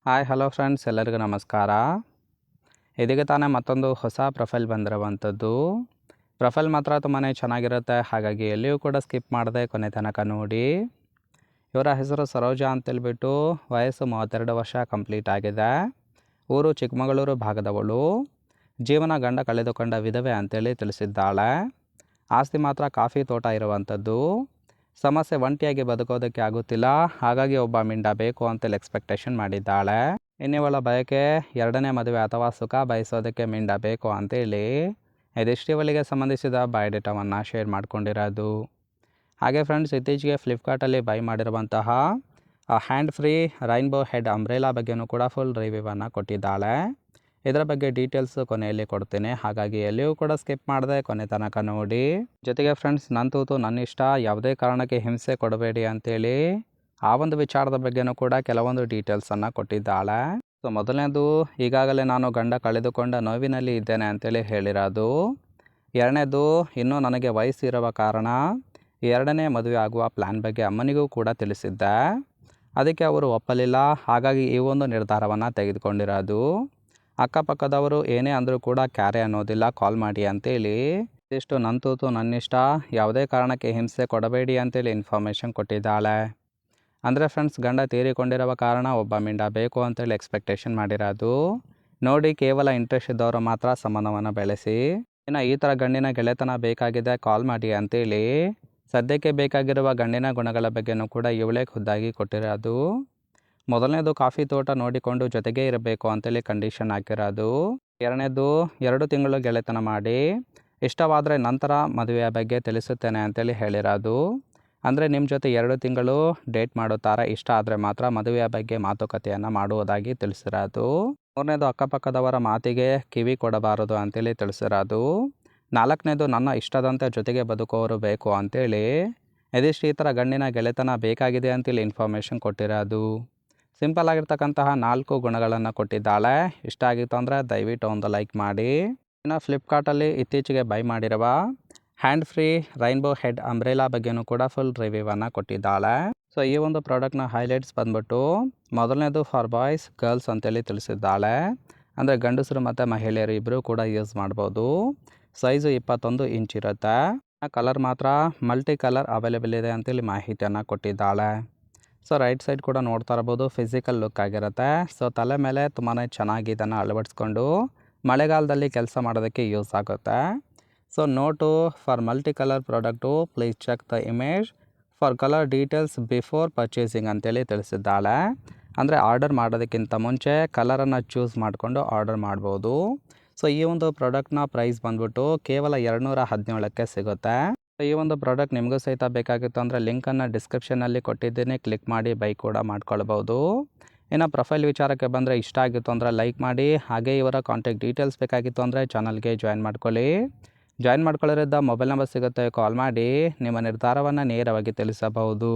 Hi hello friends, ಎಲ್ಲರಿಗೂ ನಮಸ್ಕಾರ. ಇದೀಗ ತಾನೇ ಮತ್ತೊಂದು ಹೊಸ ಪ್ರೊಫೈಲ್ ಬಂದಿರುವಂಥದ್ದು. ಪ್ರೊಫೈಲ್ ಮಾತ್ರ ತುಂಬಾ ಚೆನ್ನಾಗಿರುತ್ತೆ, ಹಾಗಾಗಿ ಎಲ್ಲಿಯೂ ಕೂಡ ಸ್ಕಿಪ್ ಮಾಡದೆ ಕೊನೆ ತನಕ ನೋಡಿ. ಇವರ ಹೆಸರು ಸರೋಜಾ ಅಂತೇಳ್ಬಿಟ್ಟು, ವಯಸ್ಸು 32 ವರ್ಷ ಕಂಪ್ಲೀಟ್ ಆಗಿದೆ. ಊರು ಚಿಕ್ಕಮಗಳೂರು ಭಾಗದವಳು. ಜೀವನ ಗಂಡ ಕಳೆದುಕೊಂಡ ವಿಧವೆ ಅಂತೇಳಿ ತಿಳಿಸಿದ್ದಾಳೆ. ಆಸ್ತಿ ಮಾತ್ರ ಕಾಫಿ ತೋಟ ಇರುವಂಥದ್ದು. ಸಮಸ್ಯೆ ಒಂಟಿಯಾಗಿ ಬದುಕೋದಕ್ಕೆ ಆಗುತ್ತಿಲ್ಲ, ಹಾಗಾಗಿ ಒಬ್ಬ ಮಿಂಡ ಬೇಕು ಅಂತೇಳಿ ಎಕ್ಸ್ಪೆಕ್ಟೇಷನ್ ಮಾಡಿದ್ದಾಳೆ. ಇನ್ನಿವಳ ಬಯಕೆ ಎರಡನೇ ಮದುವೆ ಅಥವಾ ಸುಖ ಬಯಸೋದಕ್ಕೆ ಮಿಂಡ ಬೇಕು ಅಂತೇಳಿ ಇದಿಷ್ಟು ಇವಳಿಗೆ ಸಂಬಂಧಿಸಿದ ಬಯೋಡೇಟಾವನ್ನು ಶೇರ್ ಮಾಡ್ಕೊಂಡಿರೋದು. ಹಾಗೆ ಫ್ರೆಂಡ್ಸ್, ಇತ್ತೀಚೆಗೆ ಫ್ಲಿಪ್ಕಾರ್ಟಲ್ಲಿ ಬೈ ಮಾಡಿರುವಂತಹ hand free rainbow head umbrella ಬಗ್ಗೆಯೂ ಕೂಡ ಫುಲ್ ರಿವ್ಯೂವನ್ನು ಕೊಟ್ಟಿದ್ದಾಳೆ. ಇದರ ಬಗ್ಗೆ ಡೀಟೇಲ್ಸ್ ಕೊನೆಯಲ್ಲಿ ಕೊಡ್ತೀನಿ, ಹಾಗಾಗಿ ಎಲ್ಲಿಯೂ ಕೂಡ ಸ್ಕಿಪ್ ಮಾಡದೆ ಕೊನೆ ತನಕ ನೋಡಿ. ಜೊತೆಗೆ ಫ್ರೆಂಡ್ಸ್, ನನ್ನ ಇಷ್ಟ, ಯಾವುದೇ ಕಾರಣಕ್ಕೆ ಹಿಂಸೆ ಕೊಡಬೇಡಿ ಅಂತೇಳಿ ಆ ಒಂದು ವಿಚಾರದ ಬಗ್ಗೆನೂ ಕೂಡ ಕೆಲವೊಂದು ಡೀಟೇಲ್ಸನ್ನು ಕೊಟ್ಟಿದ್ದಾಳೆ. ಸೊ ಮೊದಲನೇದು, ಈಗಾಗಲೇ ನಾನು ಗಂಡ ಕಳೆದುಕೊಂಡ ನೋವಿನಲ್ಲಿ ಇದ್ದೇನೆ ಅಂತೇಳಿ ಹೇಳಿರೋದು. ಎರಡನೇದು, ಇನ್ನೂ ನನಗೆ ವಯಸ್ಸಿರುವ ಕಾರಣ ಎರಡನೇ ಮದುವೆ ಆಗುವ ಪ್ಲ್ಯಾನ್ ಬಗ್ಗೆ ಅಮ್ಮನಿಗೂ ಕೂಡ ತಿಳಿಸಿದ್ದೆ. ಅದಕ್ಕೆ ಅವರು ಒಪ್ಪಲಿಲ್ಲ, ಹಾಗಾಗಿ ಈ ಒಂದು ನಿರ್ಧಾರವನ್ನು ತೆಗೆದುಕೊಂಡಿರೋದು. ಅಕ್ಕಪಕ್ಕದವರು ಏನೇ ಅಂದರೂ ಕೂಡ ಕ್ಯಾರೆ ಅನ್ನೋದಿಲ್ಲ, ಕಾಲ್ ಮಾಡಿ ಅಂತೇಳಿ ಇದಿಷ್ಟು ನನ್ನಿಷ್ಟ, ಯಾವುದೇ ಕಾರಣಕ್ಕೆ ಹಿಂಸೆ ಕೊಡಬೇಡಿ ಅಂತೇಳಿ ಇನ್ಫಾರ್ಮೇಷನ್ ಕೊಟ್ಟಿದ್ದಾಳೆ. ಅಂದರೆ ಫ್ರೆಂಡ್ಸ್, ಗಂಡ ತೀರಿಕೊಂಡಿರುವ ಕಾರಣ ಒಬ್ಬ ಮಿಂಡ ಬೇಕು ಅಂತೇಳಿ ಎಕ್ಸ್ಪೆಕ್ಟೇಷನ್ ಮಾಡಿರೋದು. ನೋಡಿ, ಕೇವಲ ಇಂಟ್ರೆಸ್ಟ್ ಇದ್ದವರು ಮಾತ್ರ ಸಂಬಂಧವನ್ನು ಬೆಳೆಸಿ. ಇನ್ನು ಈ ಥರ ಗಂಡಿನ ಗೆಳೆತನ ಬೇಕಾಗಿದೆ, ಕಾಲ್ ಮಾಡಿ ಅಂತೇಳಿ ಸದ್ಯಕ್ಕೆ ಬೇಕಾಗಿರುವ ಗಂಡಿನ ಗುಣಗಳ ಬಗ್ಗೆನೂ ಕೂಡ ಇವಳೇ ಖುದ್ದಾಗಿ ಕೊಟ್ಟಿರೋದು. ಮೊದಲನೇದು, ಕಾಫಿ ತೋಟ ನೋಡಿಕೊಂಡು ಜೊತೆಗೇ ಇರಬೇಕು ಅಂತೇಳಿ ಕಂಡೀಷನ್ ಹಾಕಿರೋದು. ಎರಡನೇದು, 2 ತಿಂಗಳು ಗೆಳೆತನ ಮಾಡಿ ಇಷ್ಟವಾದರೆ ನಂತರ ಮದುವೆಯ ಬಗ್ಗೆ ತಿಳಿಸುತ್ತೇನೆ ಅಂತೇಳಿ ಹೇಳಿರೋದು. ಅಂದರೆ ನಿಮ್ಮ ಜೊತೆ 2 ತಿಂಗಳು ಡೇಟ್ ಮಾಡುತ್ತಾರೆ, ಇಷ್ಟ ಆದರೆ ಮಾತ್ರ ಮದುವೆಯ ಬಗ್ಗೆ ಮಾತುಕತೆಯನ್ನು ಮಾಡುವುದಾಗಿ ತಿಳಿಸಿರೋದು. ಮೂರನೇದು, ಅಕ್ಕಪಕ್ಕದವರ ಮಾತಿಗೆ ಕಿವಿ ಕೊಡಬಾರದು ಅಂತೇಳಿ ತಿಳಿಸಿರೋದು. ನಾಲ್ಕನೇದು, ನನ್ನ ಇಷ್ಟದಂತೆ ಜೊತೆಗೆ ಬದುಕೋರು ಬೇಕು ಅಂತೇಳಿ ಇದಿಷ್ಟು ಈ ಥರ ಗಂಡಿನ ಗೆಳೆತನ ಬೇಕಾಗಿದೆ ಅಂತೇಳಿ ಇನ್ಫಾರ್ಮೇಷನ್ ಕೊಟ್ಟಿರೋದು. ಸಿಂಪಲ್ ಆಗಿರ್ತಕ್ಕಂತಹ 4 ಗುಣಗಳನ್ನು ಕೊಟ್ಟಿದ್ದಾಳೆ. ಇಷ್ಟ ಆಗಿತ್ತು ಅಂದರೆ ದಯವಿಟ್ಟು ಒಂದು ಲೈಕ್ ಮಾಡಿ. ಇನ್ನು ಫ್ಲಿಪ್ಕಾರ್ಟಲ್ಲಿ ಇತ್ತೀಚೆಗೆ ಬೈ ಮಾಡಿರುವ hand free rainbow head umbrella ಬಗ್ಗೆನೂ ಕೂಡ ಫುಲ್ ರಿವ್ಯೂವನ್ನು ಕೊಟ್ಟಿದ್ದಾಳೆ. ಸೊ ಈ ಒಂದು ಪ್ರಾಡಕ್ಟ್ನ ಹೈಲೈಟ್ಸ್ ಬಂದ್ಬಿಟ್ಟು, ಮೊದಲನೇದು ಫಾರ್ ಬಾಯ್ಸ್ ಗರ್ಲ್ಸ್ ಅಂತೇಳಿ ತಿಳಿಸಿದ್ದಾಳೆ. ಅಂದರೆ ಗಂಡಸರು ಮತ್ತು ಮಹಿಳೆಯರು ಇಬ್ಬರು ಕೂಡ ಯೂಸ್ ಮಾಡ್ಬೋದು. ಸೈಜು 21 ಇಂಚ್ ಇರುತ್ತೆ. ಕಲರ್ ಮಾತ್ರ ಮಲ್ಟಿ ಕಲರ್ ಅವೈಲೇಬಲ್ ಇದೆ ಅಂತೇಳಿ ಮಾಹಿತಿಯನ್ನು ಕೊಟ್ಟಿದ್ದಾಳೆ. ಸೊ ರೈಟ್ ಸೈಡ್ ಕೂಡ ನೋಡ್ತಾ ಇರ್ಬೋದು, ಫಿಸಿಕಲ್ ಲುಕ್ ಆಗಿರುತ್ತೆ. ಸೊ ತಲೆ ಮೇಲೆ ತುಂಬಾ ಚೆನ್ನಾಗಿ ಇದನ್ನು ಅಳವಡಿಸ್ಕೊಂಡು ಮಳೆಗಾಲದಲ್ಲಿ ಕೆಲಸ ಮಾಡೋದಕ್ಕೆ ಯೂಸ್ ಆಗುತ್ತೆ. So note, for multi colour product please check the image for colour details before purchasing ಅಂತೇಳಿ ತಿಳಿಸಿದ್ದಾಳೆ. ಅಂದರೆ ಆರ್ಡರ್ ಮಾಡೋದಕ್ಕಿಂತ ಮುಂಚೆ ಕಲರನ್ನು ಚೂಸ್ ಮಾಡಿಕೊಂಡು ಆರ್ಡರ್ ಮಾಡ್ಬೋದು. ಸೊ ಈ ಒಂದು ಪ್ರಾಡಕ್ಟ್ನ ಪ್ರೈಸ್ ಬಂದ್ಬಿಟ್ಟು ಕೇವಲ 217ಕ್ಕೆ ಸಿಗುತ್ತೆ. ಈ ಒಂದು ಪ್ರಾಡಕ್ಟ್ ನಿಮಗೂ ಸಹಿತ ಬೇಕಾಗಿತ್ತು ಅಂದರೆ ಲಿಂಕನ್ನು ಡಿಸ್ಕ್ರಿಪ್ಷನಲ್ಲಿ ಕೊಟ್ಟಿದ್ದೀನಿ, ಕ್ಲಿಕ್ ಮಾಡಿ ಬೈ ಕೂಡ ಮಾಡ್ಕೊಳ್ಬೋದು. ಇನ್ನು ಪ್ರೊಫೈಲ್ ವಿಚಾರಕ್ಕೆ ಬಂದರೆ, ಇಷ್ಟ ಆಗಿತ್ತು ಅಂದರೆ ಲೈಕ್ ಮಾಡಿ. ಹಾಗೆ ಇವರ ಕಾಂಟ್ಯಾಕ್ಟ್ ಡೀಟೇಲ್ಸ್ ಬೇಕಾಗಿತ್ತು ಅಂದರೆ ಚಾನಲ್ಗೆ ಜಾಯಿನ್ ಮಾಡ್ಕೊಳ್ಳಿ. ಜಾಯಿನ್ ಮಾಡ್ಕೊಳ್ಳೋದ್ರಿಂದ ಮೊಬೈಲ್ ನಂಬರ್ ಸಿಗುತ್ತೆ, ಕಾಲ್ ಮಾಡಿ ನಿಮ್ಮ ನಿರ್ಧಾರವನ್ನು ನೇರವಾಗಿ ತಿಳಿಸಬಹುದು.